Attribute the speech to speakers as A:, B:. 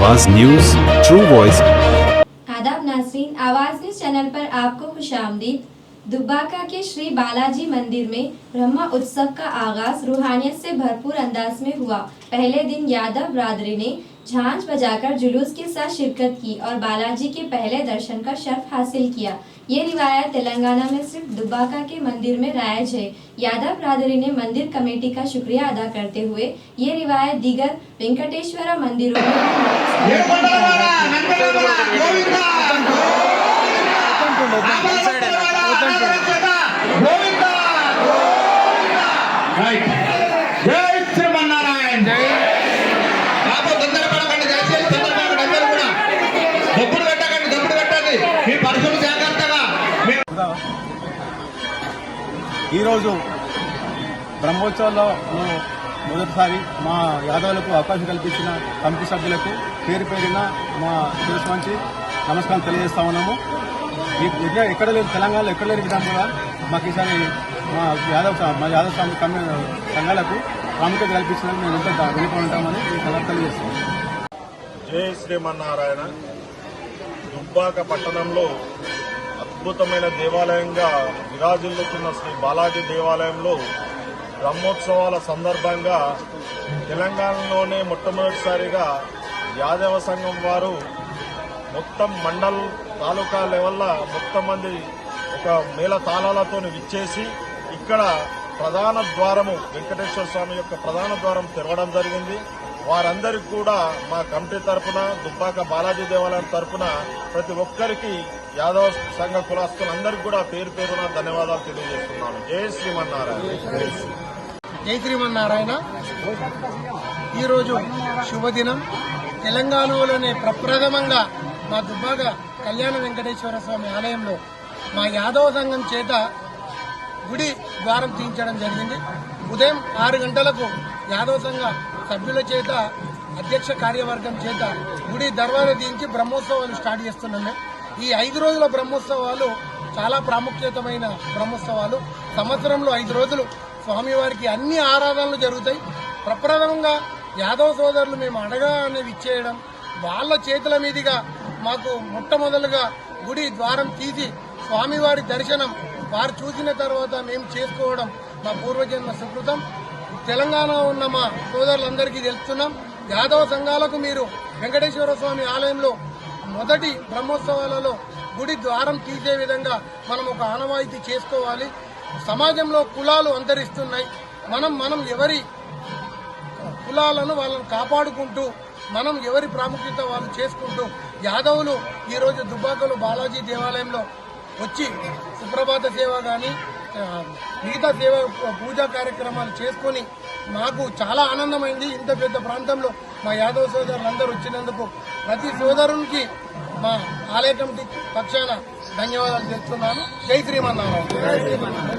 A: आवाज news, true voice.
B: आदाब नाज़रीन, आवाज न्यूज चैनल पर आपको खुशामदीद। दुब्बाका के श्री बालाजी मंदिर में ब्रह्मा उत्सव का आगाज रूहानियत से भरपूर अंदाज में हुआ। पहले दिन यादव बरादरी ने झांझ बजाकर जुलूस के साथ शिरकत की और बालाजी के पहले दर्शन का शर्फ हासिल किया। ये रिवायत तेलंगाना में सिर्फ दुब्बाका के मंदिर में राइज है। यादव बरादरी ने मंदिर कमेटी का शुक्रिया अदा करते हुए ये रिवायत दीगर वेंकटेश्वरा मंदिरों में
C: जय श्रीमन्नारायण जय बाबू తొందరపడకండి దయచేసి తొందరపడకండి అందరూ కూడా దప్పుడు పెట్టండి మీ పరిశుభ్ర జాగ్రత్తగా
D: ఈరోజు బ్రహ్మోత్సవాల్లో మొదటిసారి మా యాదవులకు అవకాశం కల్పించిన కమిటీ సభ్యులకు పేరు పేరిన మా శిరస్సు వంచి నమస్కారం తెలియజేస్తా ఉన్నాము. ఎక్కడ లేదు, తెలంగాణలో ఎక్కడ లేని విధంగా మాకు ఈసారి మా యాదవ్ స్వామి సంఘాలకు ప్రాముఖ్యత కల్పించినందుకు మేము ఎంతో వెనుకొని ఉంటామని ఈ సందర్భంగా తెలియజేస్తాం.
E: జై శ్రీమన్నారాయణ. దుబ్బాక పట్టణంలో అద్భుతమైన దేవాలయంగా విరాజిల్లుతున్న శ్రీ బాలాజీ దేవాలయంలో బ్రహ్మోత్సవాల సందర్భంగా తెలంగాణలోనే మొట్టమొదటిసారిగా యాదవ సంఘం వారు మొత్తం మండల్ తాలూకా లెవెల్లో మొత్తం మంది ఒక మేళ తాళాలతో విచ్చేసి ఇక్కడ ప్రధాన ద్వారము వెంకటేశ్వర స్వామి యొక్క ప్రధాన ద్వారం తెరవడం జరిగింది. వారందరికీ కూడా మా కమిటీ తరఫున దుబ్బాక బాలాజీ దేవాలయం తరఫున ప్రతి ఒక్కరికి యాదవ సంఘ కులస్తులందరికీ కూడా పేరు పేరున ధన్యవాదాలు తెలియజేస్తున్నాను. జై శ్రీమన్నారాయణ.
F: జై శ్రీమన్నారాయణ. ఈరోజు శుభదినం. తెలంగాణలోనే ప్రప్రథమంగా మా దుబ్బాక కళ్యాణ వెంకటేశ్వర స్వామి ఆలయంలో మా యాదవ సంఘం చేత గుడి ద్వారం తీయించడం జరిగింది. ఉదయం 6 గంటలకు యాదవ సంఘ సభ్యుల చేత అధ్యక్ష కార్యవర్గం చేత గుడి దర్వాజా తీయించి బ్రహ్మోత్సవాలు స్టార్ట్ చేస్తున్నాము. ఈ 5 రోజుల బ్రహ్మోత్సవాలు చాలా ప్రాముఖ్యతమైన బ్రహ్మోత్సవాలు. సంవత్సరంలో 5 రోజులు స్వామివారికి అన్ని ఆరాధనలు జరుగుతాయి. ప్రప్రథమంగా యాదవ సోదరులు మేము అడగానే ఇచ్చేయడం, వాళ్ళ చేతుల మీదుగా మాకు మొట్టమొదలుగా గుడి ద్వారం తీసి స్వామివారి దర్శనం వారు చూసిన తర్వాత మేము చేసుకోవడం మా పూర్వజన్మ సుకృతం. తెలంగాణ ఉన్న మా సోదరులందరికీ తెలుస్తున్నాం. యాదవ సంఘాలకు మీరు వెంకటేశ్వర స్వామి ఆలయంలో మొదటి బ్రహ్మోత్సవాలలో గుడి ద్వారం తీసే విధంగా మనం ఒక ఆనవాయితీ చేసుకోవాలి. సమాజంలో కులాలు అంతరిస్తున్నాయి. మనం ఎవరి కులాలను వాళ్ళని కాపాడుకుంటూ మనం ఎవరి ప్రాముఖ్యత వాళ్ళు చేసుకుంటూ యాదవులు ఈరోజు దుబ్బాకలో బాలాజీ దేవాలయంలో వచ్చి సుప్రభాత సేవ కానీ మిగతా సేవ పూజా కార్యక్రమాలు చేసుకుని మాకు చాలా ఆనందమైంది. ఇంత పెద్ద ప్రాంతంలో మా యాదవ సోదరులందరూ వచ్చినందుకు ప్రతి సోదరునికి మా ఆలయ కమిటీ పక్షాన ధన్యవాదాలు తెలుపుతున్నాను. జై శ్రీమన్నారాయణ.